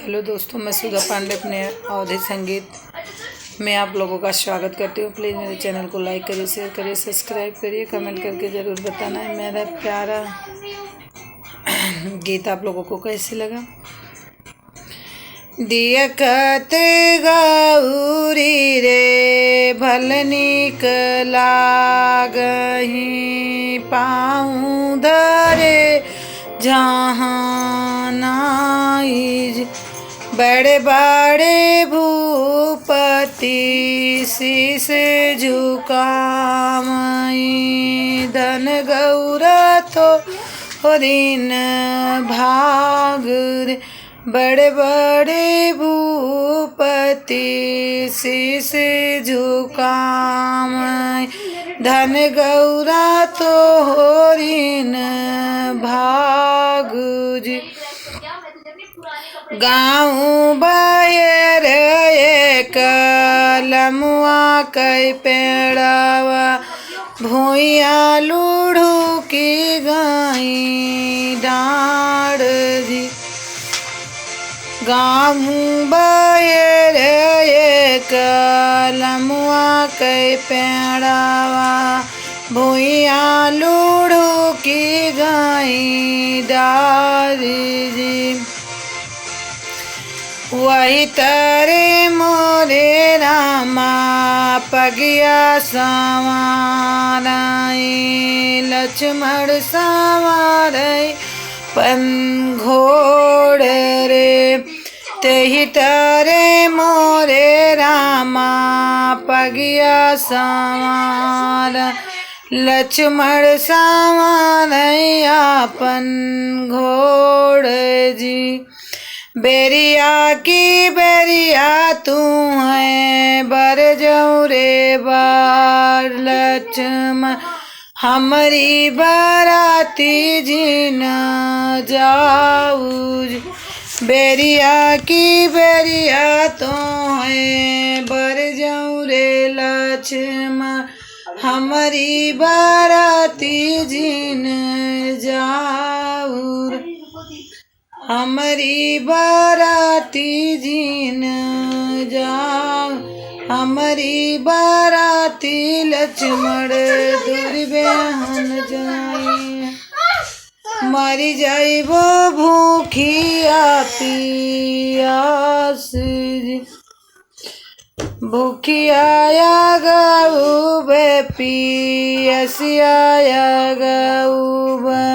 Hello दोस्तों, मैं सुधा पांडे अपने अवधि संगीत में आप लोगों का स्वागत करती हूँ। प्लीज़ मेरे चैनल को लाइक करिए, शेयर करिए, सब्सक्राइब करिए, कमेंट करके ज़रूर बताना है मेरा प्यारा गीत आप लोगों को कैसे लगा। दिया कते गौरी रे भल निक लागहि, पाऊँ धरे जहाँ नाई, बड़े बड़े भूपति शीस झुकामई, धन गौरा तो हरिन भाग रे, बड़े बड़े भूपति शीस झुकामई, धन गौरा तो हरिन भाग जी। गाँव बाहर एक लमुआ कई पेड़वा, भूया लूढ़ू की गाई डाढ़ जी। गाँव बाहर एक लमुआ कई पेड़वा, भूया लूढ़ू की गाई डाढ़ जी। वही तारे मोरे रामा पगिया सवाराई, लक्ष्मण सवाराई पन घोड़ रे, तेहि तारे मोरे रामा पगिया सवार, लक्ष्मण सवाराई अपन घोड़ जी। बेरिया की बेरिया तू है बर जाऊँ रे बार, लक्ष्मण हमारी बाराती जीन जाऊ। बेरिया की बेरिया तो है बर जाऊँ रे लक्ष्मण, हमारी बाराती जीन जाऊ, हमारी बाराती जीन जाओ, हमारी बाराती लक्ष्मण दुर्व्यहन जाए, मरी जाई वो भूखिया पियास, भूखिया गऊ बे पियसिया गऊ बे,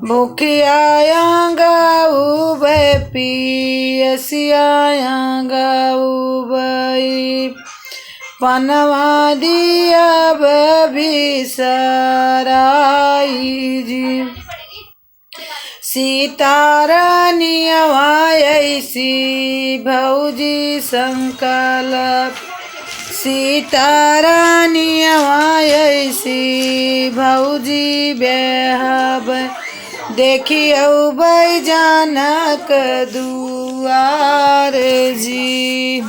भूखिया गऊ बे पियसिया गऊ बई, पनवा दिया बी सराई जी। सीतारानियवा ऐसी भौजी संकल्प, सीतारानियवा ऐसी भौजी बेहब, देखियो भाई जानक दुआर जी।